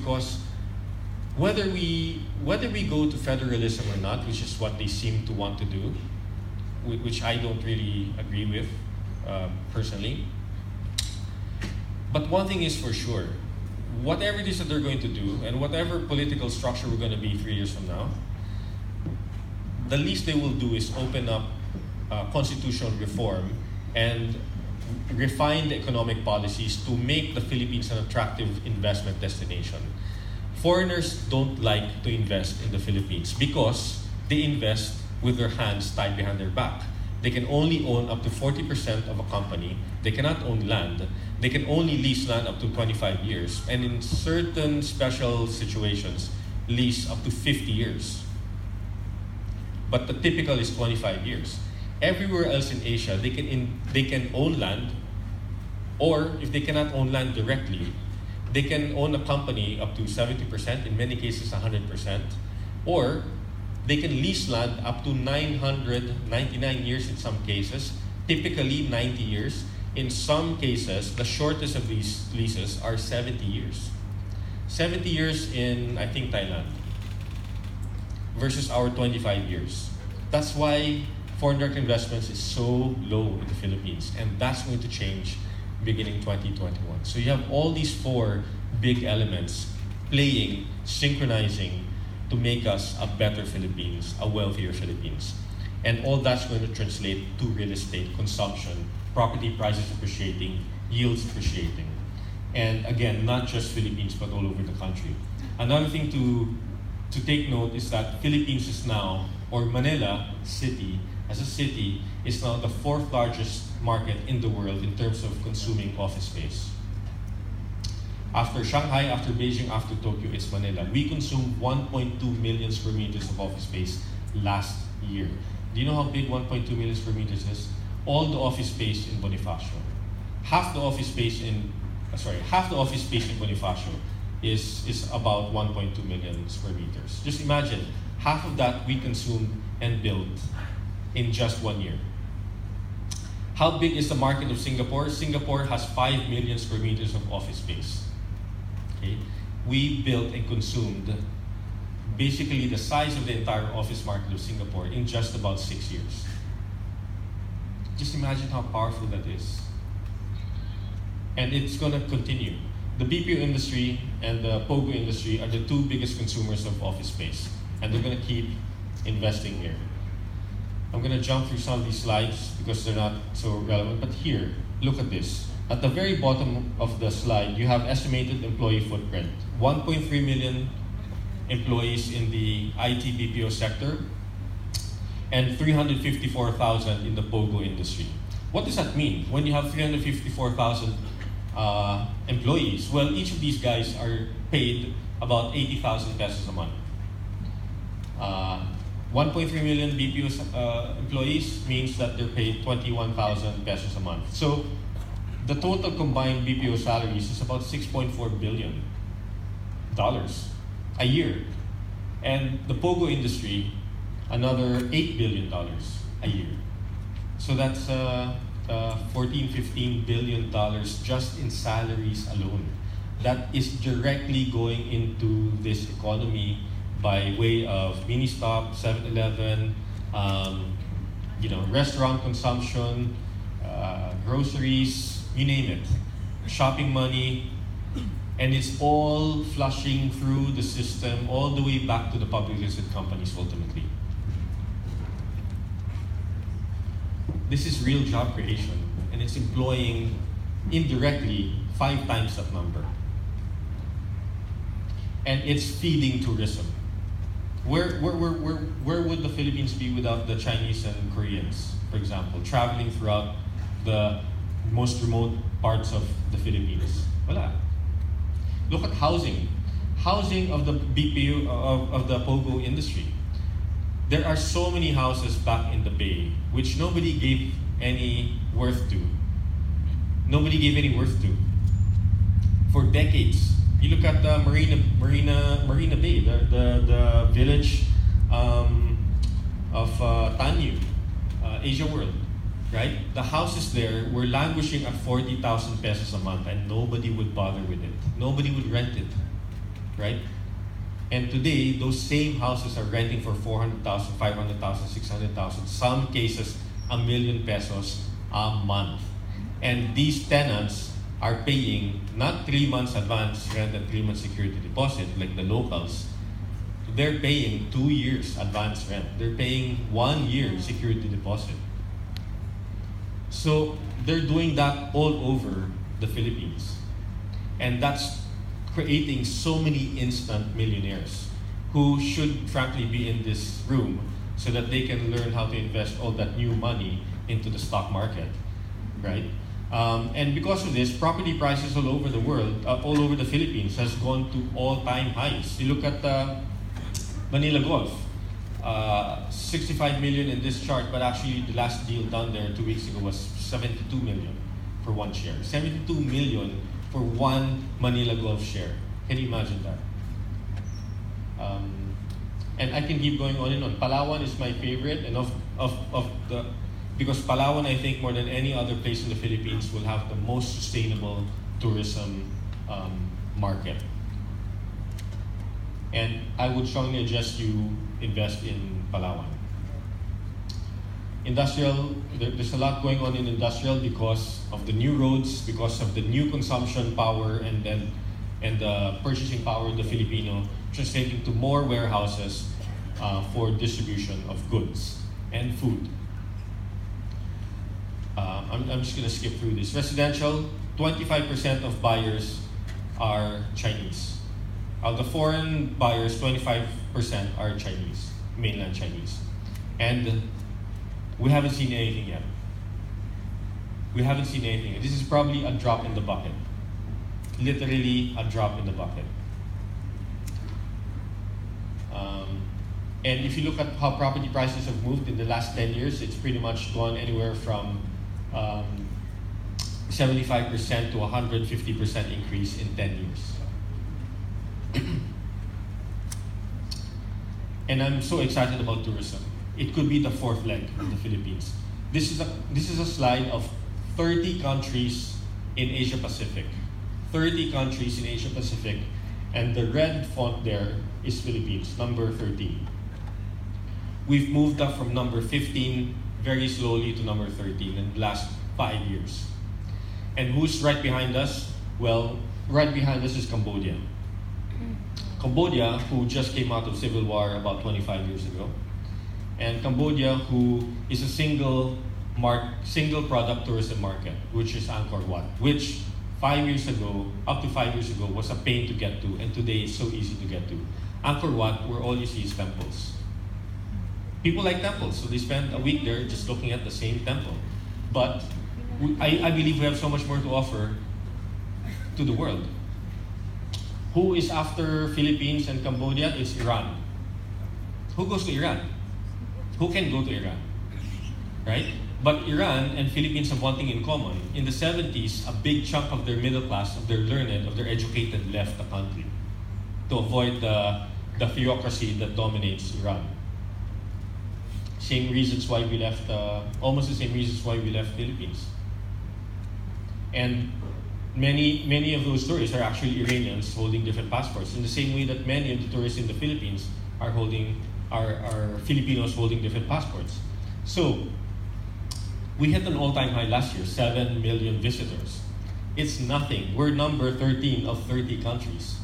because whether we go to federalism or not, which is what they seem to want to do, which I don't really agree with personally. But one thing is for sure, whatever it is that they're going to do, and whatever political structure we're going to be 3 years from now, the least they will do is open up constitutional reform and refine the economic policies to make the Philippines an attractive investment destination. Foreigners don't like to invest in the Philippines because they invest with their hands tied behind their back. They can only own up to 40% of a company. They cannot own land. They can only lease land up to 25 years. And in certain special situations, lease up to 50 years. But the typical is 25 years. Everywhere else in Asia, they can own land, or if they cannot own land directly, they can own a company up to 70%, in many cases 100%, or they can lease land up to 999 years in some cases, typically 90 years. In some cases, the shortest of these leases are 70 years. 70 years in, I think, Thailand, versus our 25 years. That's why foreign direct investments is so low in the Philippines, and that's going to change beginning 2021. So you have all these four big elements playing, synchronizing to make us a better Philippines, a wealthier Philippines. And all that's going to translate to real estate consumption, property prices appreciating, yields appreciating. And again, not just Philippines, but all over the country. Another thing to take note is that Philippines is now, or Manila city, as a city, is now the fourth largest market in the world in terms of consuming office space. After Shanghai, after Beijing, after Tokyo, it's Manila. We consumed 1.2 million square meters of office space last year. Do you know how big 1.2 million square meters is? All the office space in Bonifacio. Half the office space in Bonifacio is about 1.2 million square meters. Just imagine, half of that we consumed and built in just 1 year. How big is the market of Singapore? Singapore has 5 million square meters of office space. Okay? We built and consumed basically the size of the entire office market of Singapore in just about 6 years. Just imagine how powerful that is. And it's going to continue. The BPO industry and the POGO industry are the two biggest consumers of office space, and they're going to keep investing here. I'm going to jump through some of these slides because they're not so relevant, but here, look at this. At the very bottom of the slide, you have estimated employee footprint. 1.3 million employees in the IT BPO sector, and 354,000 in the POGO industry. What does that mean? When you have 354,000 employees, well, each of these guys are paid about 80,000 pesos a month. 1.3 million BPO employees means that they're paid 21,000 pesos a month. So the total combined BPO salaries is about $6.4 billion a year. And the POGO industry, another $8 billion a year. So that's $14-15 billion just in salaries alone. That is directly going into this economy by way of mini-stop, 7-Eleven, restaurant consumption, groceries, you name it, shopping money, and it's all flushing through the system all the way back to the public listed companies ultimately. This is real job creation, and it's employing indirectly 5 times that number. And it's feeding tourism. Where would the Philippines be without the Chinese and Koreans, for example, traveling throughout the most remote parts of the Philippines? Wala. Look at housing. Housing of the BPO, of the POGO industry. There are so many houses back in the Bay which nobody gave any worth to. Nobody gave any worth to. For decades. You look at the Marina Bay, the village of Tanyu, Asia World, right? The houses there were languishing at 40,000 pesos a month, and nobody would bother with it. Nobody would rent it. right? And today, those same houses are renting for 400,000, 500,000, 600,000, some cases ₱1 million a month. And these tenants are paying not 3 months advance rent and 3 months security deposit like the locals. They're paying 2 years advance rent. They're paying 1 year security deposit. So they're doing that all over the Philippines. And that's creating so many instant millionaires who should frankly be in this room so that they can learn how to invest all that new money into the stock market, right? And because of this, property prices all over the world, all over the Philippines, has gone to all-time highs. You look at Manila Golf, 65 million in this chart, but actually the last deal done there 2 weeks ago was 72 million for one share. 72 million for one Manila Golf share. Can you imagine that? And I can keep going on and on. Palawan is my favorite, and because Palawan, I think, more than any other place in the Philippines, will have the most sustainable tourism market. And I would strongly suggest you invest in Palawan. Industrial, there's a lot going on in industrial because of the new roads, because of the new consumption power, and the purchasing power of the Filipino, translating to more warehouses for distribution of goods and food. I'm just going to skip through this. Residential, 25% of buyers are Chinese. Of the foreign buyers, 25% are Chinese, mainland Chinese. And we haven't seen anything yet. We haven't seen anything. This is probably a drop in the bucket. Literally a drop in the bucket. And if you look at how property prices have moved in the last 10 years, it's pretty much gone anywhere from 75% to 150% increase in 10 years. And I'm so excited about tourism. It could be the fourth leg of the Philippines. This is a slide of 30 countries in Asia Pacific. 30 countries in Asia Pacific, and the red font there is Philippines, number 13. We've moved up from number 15 very slowly to number 13 in the last 5 years. And who's right behind us? Well, right behind us is Cambodia. Cambodia, who just came out of civil war about 25 years ago. And Cambodia, who is a single product tourism market, which is Angkor Wat, which 5 years ago, up to 5 years ago, was a pain to get to, and today it's so easy to get to. Angkor Wat, where all you see is temples. People like temples, so they spend a week there just looking at the same temple. But I believe we have so much more to offer to the world. Who is after Philippines and Cambodia? It's Iran. Who goes to Iran? Who can go to Iran? Right? But Iran and Philippines have one thing in common. In the 70s, a big chunk of their middle class, of their learned, of their educated, left the country to avoid the theocracy that dominates Iran. Same reasons why we left, almost the same reasons why we left Philippines. And many of those tourists are actually Iranians holding different passports, in the same way that many of the tourists in the Philippines are Filipinos holding different passports. So we hit an all-time high last year, 7 million visitors. It's nothing. We're number 13 of 30 countries.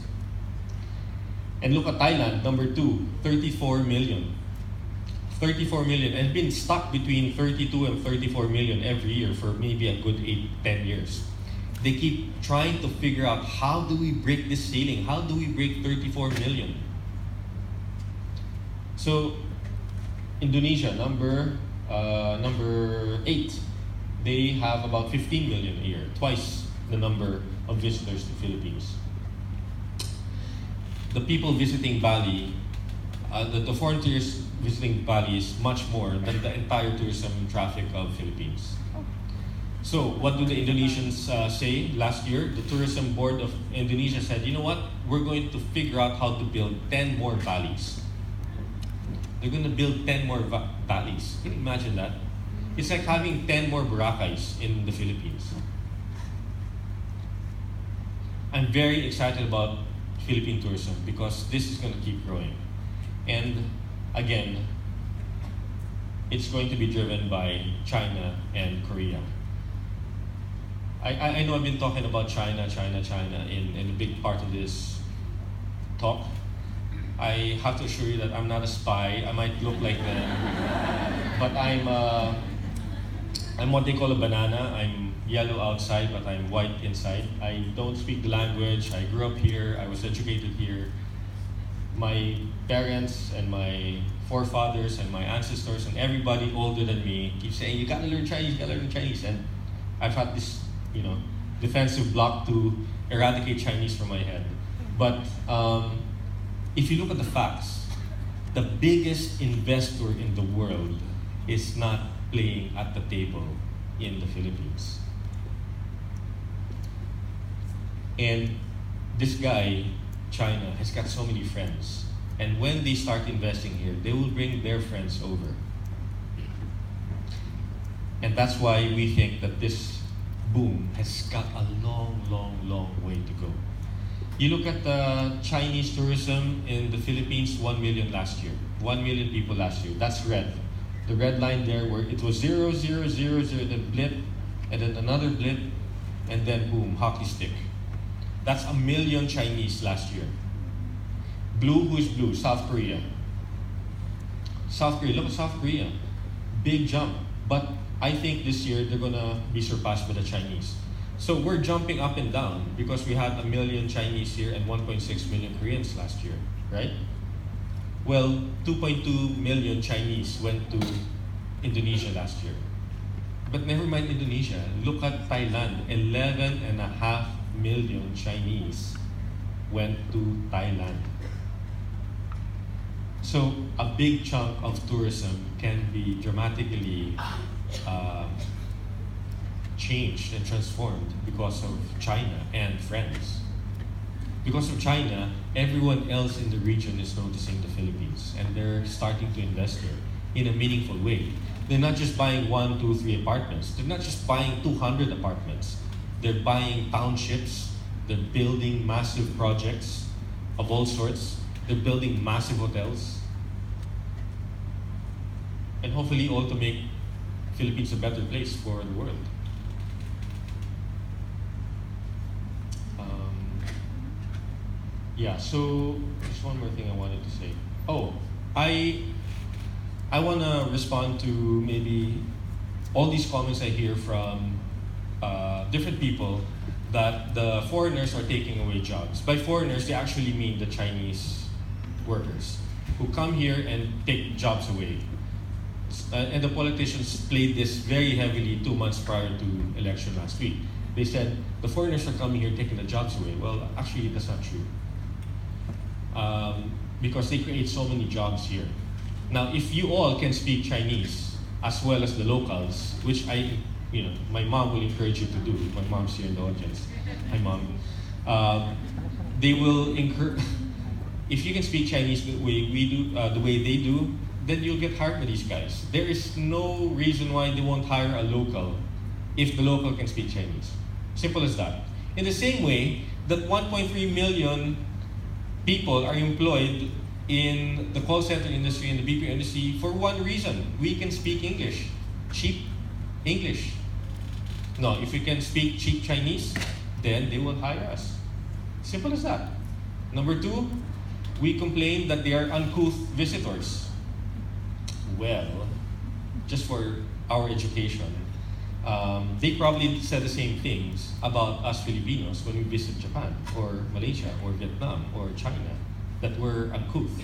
And look at Thailand, number 2, 34 million. 34 million, and been stuck between 32 and 34 million every year for maybe a good 8-10 years. They keep trying to figure out, how do we break this ceiling? How do we break 34 million? So Indonesia, number 8, they have about 15 million a year, twice the number of visitors to Philippines. The people visiting Bali, the foreign tourists visiting Bali is much more than the entire tourism traffic of Philippines. So what do the Indonesians say? Last year, the tourism board of Indonesia said, you know what? We're going to figure out how to build 10 more valleys. They're going to build 10 more valleys. Can you imagine that? It's like having 10 more Boracais in the Philippines. I'm very excited about Philippine tourism because this is going to keep growing. And again, it's going to be driven by China and Korea. I know I've been talking about China in a big part of this talk. I have to assure you that I'm not a spy. I might look like them, but I'm what they call a banana. I'm yellow outside, but I'm white inside. I don't speak the language. I grew up here. I was educated here. My parents and my forefathers and my ancestors and everybody older than me keep saying, you gotta learn Chinese, you gotta learn Chinese. And I've had this, defensive block to eradicate Chinese from my head. But if you look at the facts, the biggest investor in the world is not playing at the table in the Philippines. And this guy, China, has got so many friends. And when they start investing here, they will bring their friends over. And that's why we think that this boom has got a long way to go. You look at the Chinese tourism in the Philippines, 1 million last year. 1 million people last year. That's red. The red line there where it was 0, 0, 0, 0, then blip, and then another blip, and then boom, hockey stick. That's 1 million Chinese last year. Blue, who's blue? South Korea. South Korea, look at South Korea. Big jump. But I think this year they're gonna be surpassed by the Chinese. So we're jumping up and down because we had 1 million Chinese here and 1.6 million Koreans last year, right? Well, 2.2 million Chinese went to Indonesia last year. But never mind Indonesia. Look at Thailand. 11.5 million Chinese went to Thailand. So a big chunk of tourism can be dramatically changed and transformed because of China and friends. Because of China, everyone else in the region is noticing the Philippines and they're starting to invest here in a meaningful way. They're not just buying 1, 2, 3 apartments. They're not just buying 200 apartments. They're buying townships. They're building massive projects of all sorts. They're building massive hotels. And hopefully all to make Philippines a better place for the world. Yeah, so there's one more thing I wanted to say. Oh, I want to respond to maybe all these comments I hear from different people that the foreigners are taking away jobs. By foreigners, they actually mean the Chinese workers who come here and take jobs away. And the politicians played this very heavily 2 months prior to election last week. They said the foreigners are coming here taking the jobs away. Well, actually, that's not true. Because they create so many jobs here. Now, if you all can speak Chinese as well as the locals, which my mom will encourage you to do. My mom's here in the audience. Hi, Mom. They will encourage. If you can speak Chinese the way we do, the way they do, then you'll get hired by these guys. There is no reason why they won't hire a local if the local can speak Chinese. Simple as that. In the same way that 1.3 million people are employed in the call center industry and the BPO industry for one reason. We can speak English. Cheap English. No, if we can speak cheap Chinese, then they will hire us. Simple as that. Number 2, we complain that they are uncouth visitors. Well, just for our education, they probably said the same things about us Filipinos when we visit Japan or Malaysia or Vietnam or China, that we're uncouth.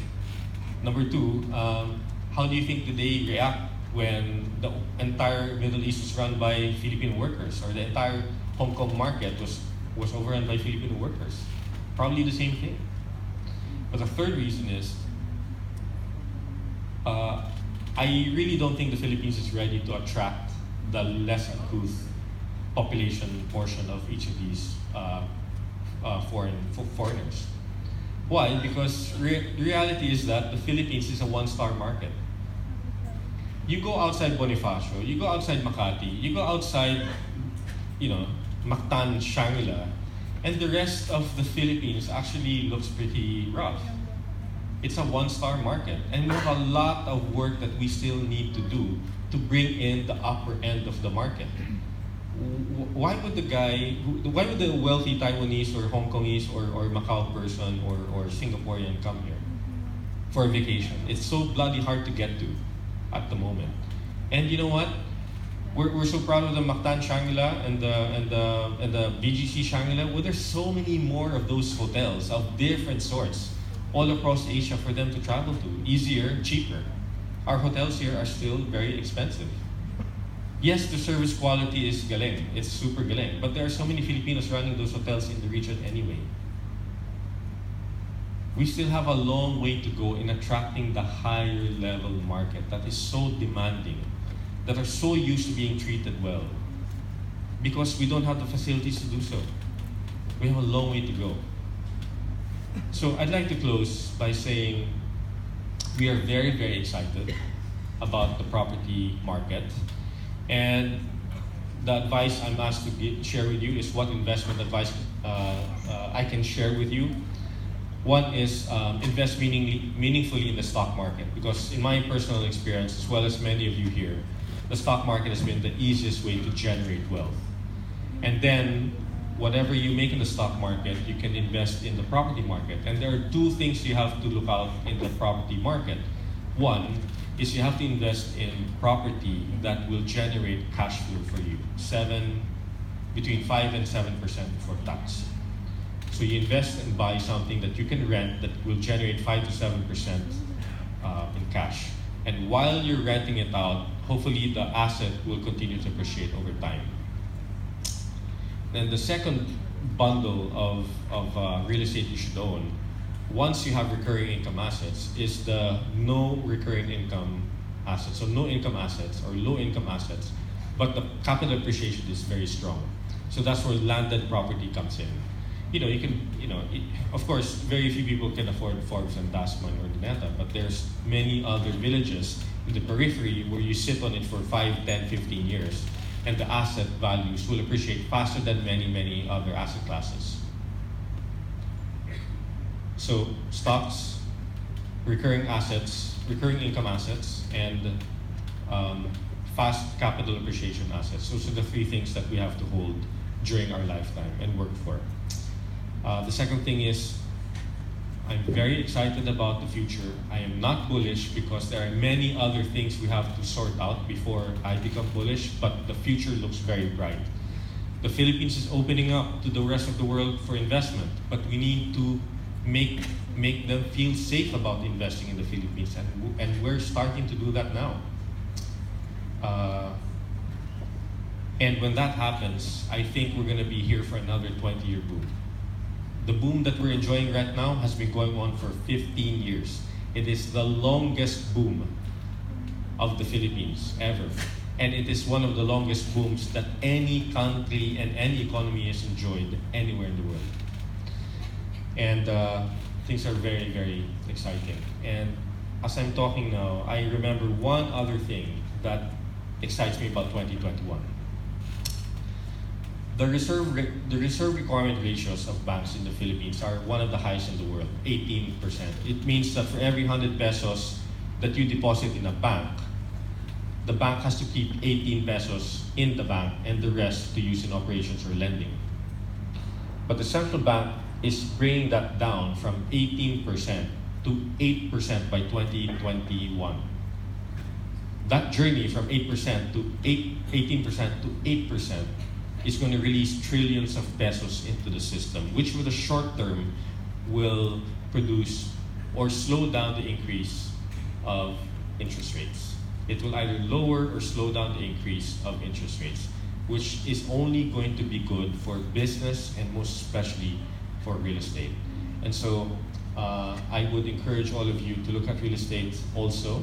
Number 2, how do you think do they react when the entire Middle East was run by Filipino workers, or the entire Hong Kong market was overrun by Filipino workers? Probably the same thing. But the third reason is, I really don't think the Philippines is ready to attract the less uncouth population portion of each of these foreigners. Why? Because the reality is that the Philippines is a one-star market. You go outside Bonifacio, you go outside Makati, you go outside, Mactan, Shangri-La, And the rest of the Philippines actually looks pretty rough. It's a one-star market, and we have a lot of work that we still need to do to bring in the upper end of the market. Why would the wealthy Taiwanese or Hong Kongese or Macau person or Singaporean come here for a vacation? It's so bloody hard to get to at the moment. And you know what? We're so proud of the Mactan Shangri-La and the BGC Shangri-La. Well, there's so many more of those hotels of different sorts all across Asia for them to travel to. Easier, cheaper. Our hotels here are still very expensive. Yes, the service quality is galing. It's super galing. But there are so many Filipinos running those hotels in the region anyway. We still have a long way to go in attracting the higher level market that is so demanding, that are so used to being treated well, because we don't have the facilities to do so. We have a long way to go. So I'd like to close by saying we are very, very excited about the property market. And the advice I'm asked to share with you is what investment advice I can share with you. One is invest meaningfully in the stock market, because in my personal experience, as well as many of you here, the stock market has been the easiest way to generate wealth. And then whatever you make in the stock market, you can invest in the property market. And there are two things you have to look out in the property market. One is you have to invest in property that will generate cash flow for you, between 5 and 7% before tax. So you invest and buy something that you can rent that will generate 5 to 7% in cash. And while you're renting it out, hopefully the asset will continue to appreciate over time. Then the second bundle of real estate you should own, once you have recurring income assets, is the no recurring income assets. So no income assets or low income assets, but the capital appreciation is very strong. So that's where landed property comes in. Of course, very few people can afford Forbes and Dasman or Luneta, but there's many other villages in the periphery where you sit on it for 5, 10, 15 years, and the asset values will appreciate faster than many, many other asset classes. So stocks, recurring income assets, and fast capital appreciation assets. Those are the three things that we have to hold during our lifetime and work for. The second thing is, I'm very excited about the future. I am not bullish because there are many other things we have to sort out before I become bullish, but the future looks very bright. The Philippines is opening up to the rest of the world for investment, but we need to make them feel safe about investing in the Philippines, and we're starting to do that now. And when that happens, I think we're going to be here for another 20-year boom. The boom that we're enjoying right now has been going on for 15 years. It is the longest boom of the Philippines ever. And it is one of the longest booms that any country and any economy has enjoyed anywhere in the world. And things are very, very exciting. And as I'm talking now, I remember one other thing that excites me about 2021. The reserve requirement ratios of banks in the Philippines are one of the highest in the world, 18%. It means that for every 100 pesos that you deposit in a bank, the bank has to keep 18 pesos in the bank and the rest to use in operations or lending. But the central bank is bringing that down from 18% to 8% by 2021. That journey from 8% to 18% to 8% is going to release trillions of pesos into the system, which for the short term will produce or slow down the increase of interest rates. It will either lower or slow down the increase of interest rates, which is only going to be good for business and most especially for real estate. And so I would encourage all of you to look at real estate also.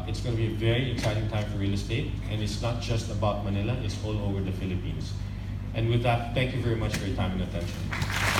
It's going to be a very exciting time for real estate, and it's not just about Manila, it's all over the Philippines. And with that, thank you very much for your time and attention.